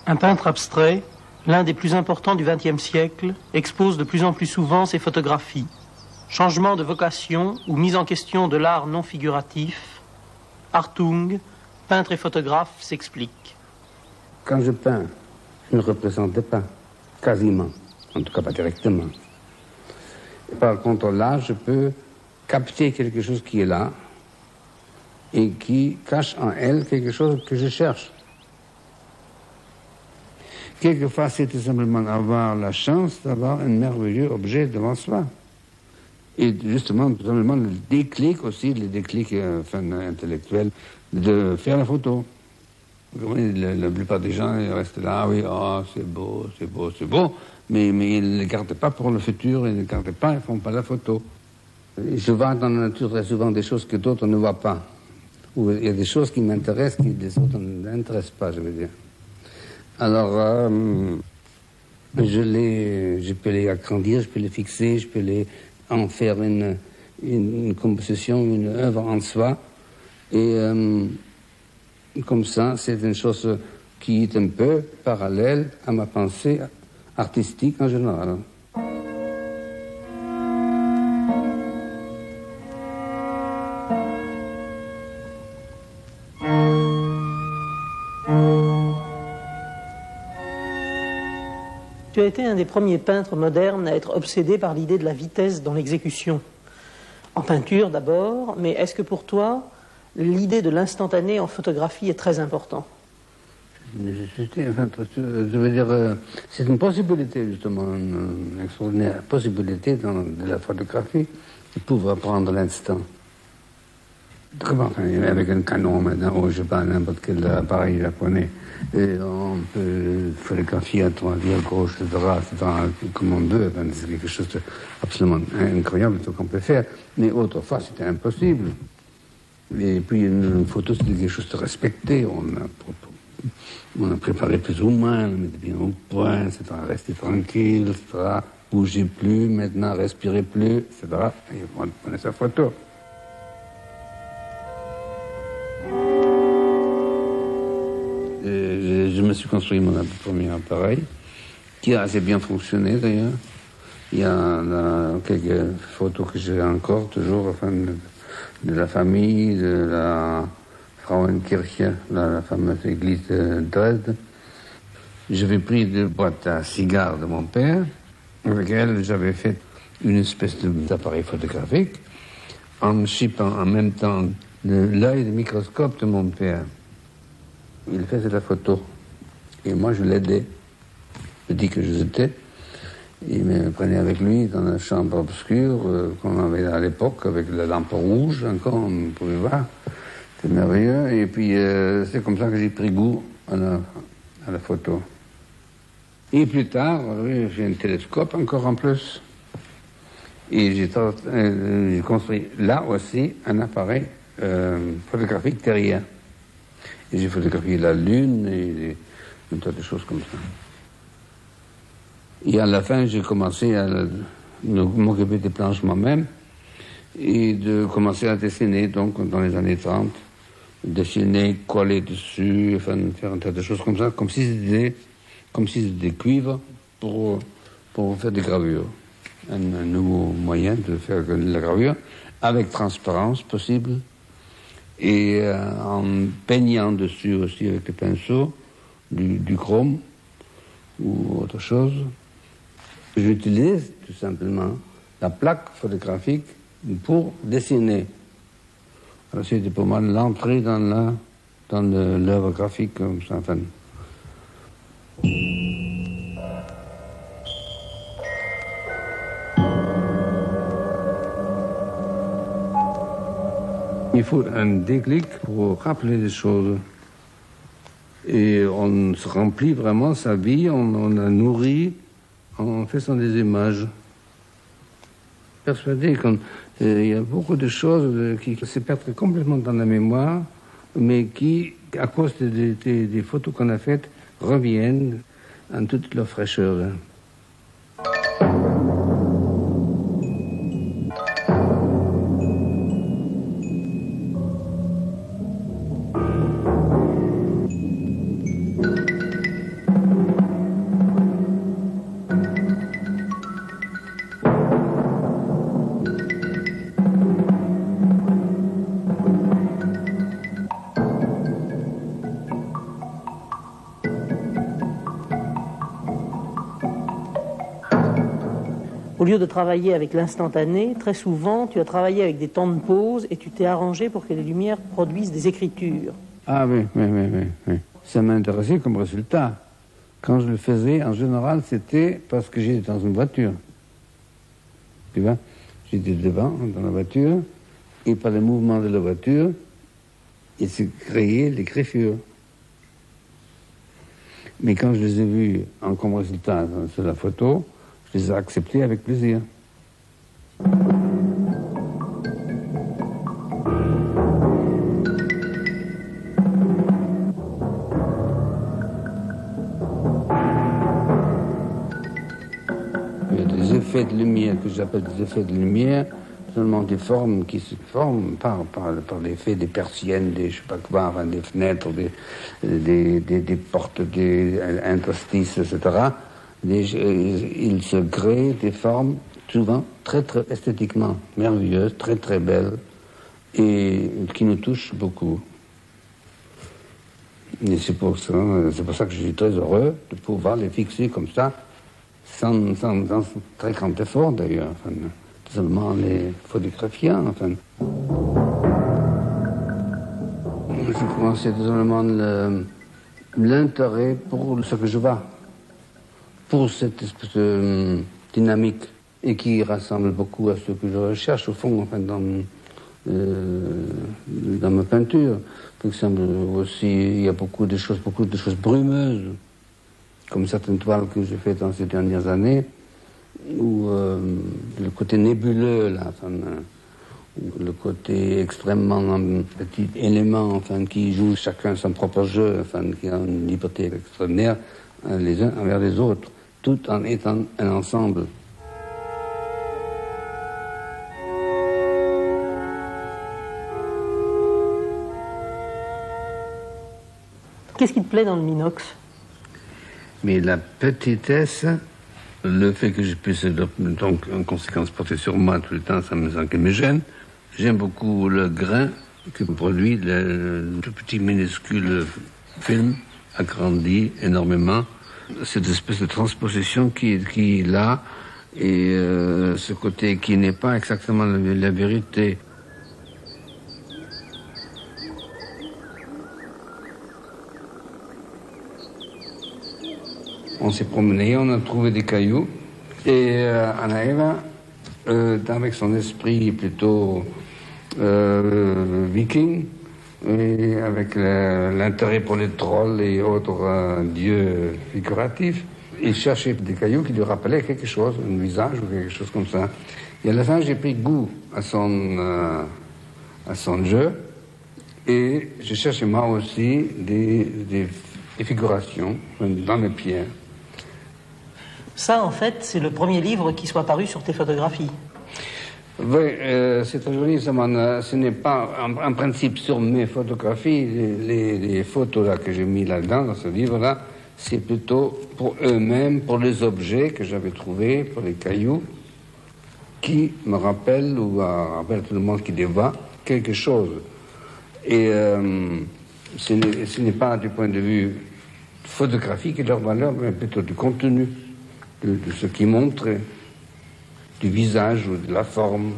Un peintre abstrait, l'un des plus importants du XXe siècle, expose de plus en plus souvent ses photographies. Changement de vocation ou mise en question de l'art non figuratif, Hartung, peintre et photographe, s'explique. Quand je peins, je ne représente pas, quasiment, en tout cas pas directement. Et par contre, là, je peux capter quelque chose qui est là et qui cache en elle quelque chose que je cherche. Quelquefois, c'est tout simplement avoir la chance d'avoir un merveilleux objet devant soi. Et justement, tout simplement, le déclic aussi, le déclic intellectuel de faire la photo. La plupart des gens ils restent là, oui, oh, c'est beau, c'est beau, c'est beau, mais ils ne gardent pas pour le futur, ils ne gardent pas, ils ne font pas la photo. Je vois dans la nature très souvent des choses que d'autres ne voient pas. Ou il y a des choses qui m'intéressent, qui les autres n'intéressent pas, je veux dire. Alors, je peux les agrandir, je peux les fixer, je peux en faire une composition, une œuvre en soi. Et comme ça, c'est une chose qui est un peu parallèle à ma pensée artistique en général. Tu as été un des premiers peintres modernes à être obsédé par l'idée de la vitesse dans l'exécution. En peinture d'abord, mais est-ce que pour toi, l'idée de l'instantané en photographie est très importante? Je veux dire, c'est une possibilité justement, une extraordinaire possibilité de la photographie de pouvoir prendre l'instant. Avec un canon maintenant, ou je sais pas, n'importe quel appareil japonais, et on peut photographier à droite, à gauche, etc., comme on veut. C'est quelque chose d'absolument incroyable, ce qu'on peut faire. Mais autrefois, c'était impossible. Et puis, une photo, c'était quelque chose de respecté. On a préparé plus ou moins, on mettait bien au point, etc., rester tranquille, etc., bougez plus, maintenant, respirez plus, etc., et on prenait sa photo. Je me suis construit mon premier appareil, qui a assez bien fonctionné d'ailleurs. Il y a quelques photos que j'ai encore, toujours, enfin, de la famille, de la Frauenkirche, la fameuse église de Dresde. J'avais pris des boîtes à cigares de mon père, avec elle j'avais fait une espèce d'appareil photographique, en chipant en même temps l'œil de microscope de mon père. Il faisait la photo. Et moi, je l'aidais. Petit que j'étais. Il me prenait avec lui dans la chambre obscure qu'on avait à l'époque, avec la lampe rouge encore, on pouvait voir. C'était merveilleux. Et puis, c'est comme ça que j'ai pris goût à la photo. Et plus tard, oui, j'ai un télescope encore en plus. Et j'ai construit là aussi un appareil photographique terrien. Et j'ai photographié la Lune et un tas de choses comme ça. Et à la fin, j'ai commencé à m'occuper des planches moi-même et de commencer à dessiner, donc, dans les années 30. Dessiner, coller dessus, enfin, faire un tas de choses comme ça, comme si c'était des cuivres pour faire des gravures. Un nouveau moyen de faire de la gravure, avec transparence possible. Et en peignant dessus aussi avec le pinceau, du chrome ou autre chose. J'utilise tout simplement la plaque photographique pour dessiner. Alors c'était pour moi l'entrée dans l'œuvre graphique comme ça. Enfin. Il faut un déclic pour rappeler les choses. Et on se remplit vraiment sa vie, on la nourrit en faisant des images. Persuadé qu'il y a beaucoup de choses qui se perdent complètement dans la mémoire, mais qui, à cause des photos qu'on a faites, reviennent en toute leur fraîcheur. Au lieu de travailler avec l'instantané, très souvent, tu as travaillé avec des temps de pause et tu t'es arrangé pour que les lumières produisent des écritures. Ah oui. Ça m'a intéressé comme résultat. Quand je le faisais, en général, c'était parce que j'étais dans une voiture. Tu vois, j'étais devant, dans la voiture, et par le mouvement de la voiture, il s'est créé les griffures. Mais quand je les ai vus comme résultat sur la photo, je les ai acceptés avec plaisir. Il y a des effets de lumière que j'appelle des effets de lumière, seulement des formes qui se forment par l'effet des persiennes, des je sais pas quoi, enfin, des fenêtres, des portes, des interstices, etc. Il se crée des formes souvent très très esthétiquement merveilleuses, très très belles, et qui nous touchent beaucoup. Et c'est pour ça que je suis très heureux de pouvoir les fixer comme ça, sans très grand effort d'ailleurs, enfin, seulement les photographiant, enfin. Je crois que c'est seulement l'intérêt pour ce que je vois, pour cette espèce de dynamique, et qui rassemble beaucoup à ce que je recherche au fond, enfin, dans ma peinture. Par exemple, aussi, il y a beaucoup de choses brumeuses, comme certaines toiles que j'ai faites dans ces dernières années, où le côté nébuleux, là, enfin, le côté extrêmement petit élément, enfin, qui joue chacun son propre jeu, enfin, qui a une liberté extraordinaire les uns envers les autres, tout en étant un ensemble. Qu'est-ce qui te plaît dans le Minox? Mais la petitesse, le fait que je puisse donc en conséquence porter sur moi tout le temps, ça me gêne. J'aime beaucoup le grain que produit le tout petit minuscule film agrandi énormément. Cette espèce de transposition qui est là, et ce côté qui n'est pas exactement la vérité. On s'est promené, on a trouvé des cailloux, et Anaëva, avec son esprit plutôt viking, et avec l'intérêt pour les trolls et autres dieux figuratifs, il cherchait des cailloux qui lui rappelaient quelque chose, un visage ou quelque chose comme ça. Et à la fin, j'ai pris goût à son jeu, et j'ai cherché moi aussi des figurations dans les pierres. Ça, en fait, c'est le premier livre qui soit paru sur tes photographies. Oui, c'est très joli. Ce n'est pas en principe sur mes photographies. Les photos là, que j'ai mis là-dedans, dans ce livre-là, c'est plutôt pour eux-mêmes, pour les objets que j'avais trouvés, pour les cailloux, qui me rappellent ou rappellent tout le monde qui les voit quelque chose. Et ce n'est pas du point de vue photographique et leur valeur, mais plutôt du contenu. De ce qui montre du visage ou de la forme.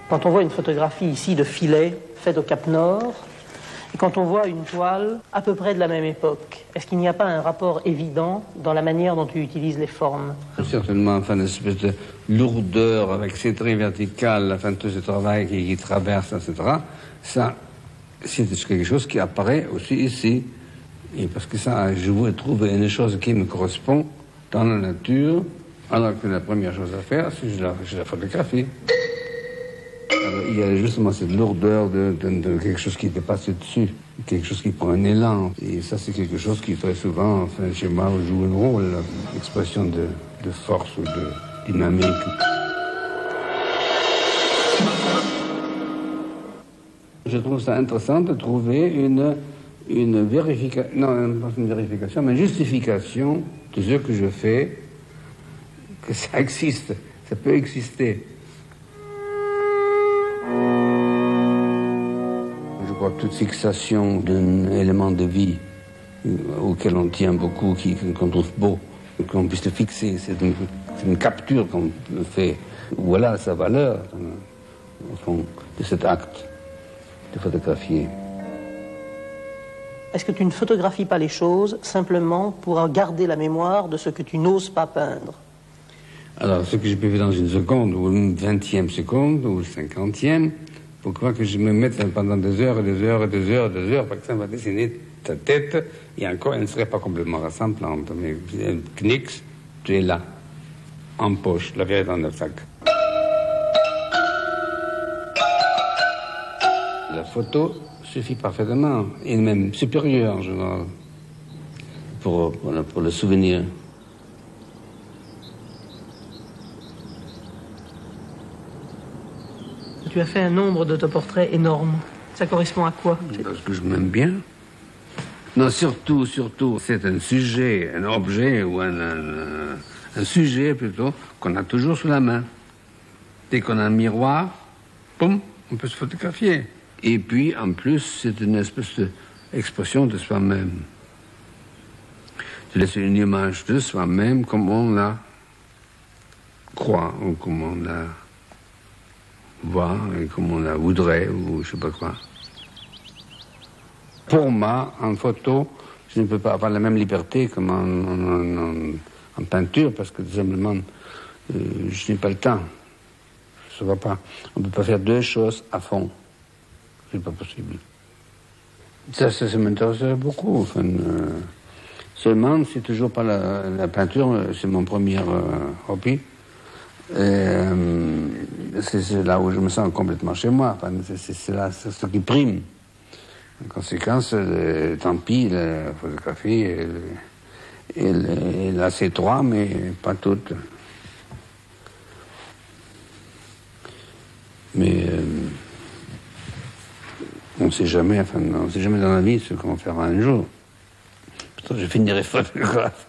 Quand on voit une photographie ici de filet faite au Cap Nord, et quand on voit une toile à peu près de la même époque, est-ce qu'il n'y a pas un rapport évident dans la manière dont tu utilises les formes? Certainement, enfin, une espèce de lourdeur avec ces traits verticales, enfin, tout ce travail qui traverse, etc. Ça, c'est quelque chose qui apparaît aussi ici. Et parce que ça, je voulais trouver une chose qui me correspond dans la nature, alors que la première chose à faire, c'est que je la photographie. Alors, il y a justement cette lourdeur de quelque chose qui dépasse dessus, quelque chose qui prend un élan. Et ça, c'est quelque chose qui très souvent, enfin, chez moi, joue un rôle, l'expression de force ou de dynamique. Je trouve ça intéressant de trouver une vérification, non, pas une vérification, mais une justification de ce que je fais, que ça existe, ça peut exister. Je crois que toute fixation d'un élément de vie auquel on tient beaucoup, qu'on trouve beau, qu'on puisse le fixer, c'est une capture qu'on fait. Voilà sa valeur, au fond, de cet acte de photographier. Est-ce que tu ne photographies pas les choses simplement pour en garder la mémoire de ce que tu n'oses pas peindre? Alors, ce que je peux faire dans une seconde, ou une 20e seconde, ou 50e, pourquoi que je me mette pendant 2 heures, 2 heures, 2 heures, 2 heures, par exemple, à dessiner ta tête, et encore, elle ne serait pas complètement rassemblante. Mais Knix, tu es là, en poche, la vérité dans le sac. La photo suffit parfaitement, et même supérieure en général, pour le souvenir. Tu as fait un nombre d'autoportraits énorme. Ça correspond à quoi? Parce que je m'aime bien. Non, surtout, c'est un sujet, un objet, ou un sujet plutôt, qu'on a toujours sous la main. Dès qu'on a un miroir, boum, on peut se photographier. Et puis, en plus, c'est une espèce d'expression de soi-même. De laisser une image de soi-même comme on la croit, ou comme on la voit, et comme on la voudrait, ou je sais pas quoi. Pour moi, en photo, je ne peux pas avoir la même liberté comme en peinture, parce que tout simplement, je n'ai pas le temps. Ça va pas. On ne peut pas faire 2 choses à fond. C'est pas possible. Ça m'intéresserait beaucoup. Enfin, seulement, c'est toujours pas la peinture, c'est mon premier hobby. C'est là où je me sens complètement chez moi. Enfin, c'est là, c'est ce qui prime. En conséquence, tant pis, la photographie, elle a ses droits, mais pas toutes. Mais on ne sait jamais dans la vie ce qu'on fera un jour. Peut-être que je finirai photographe.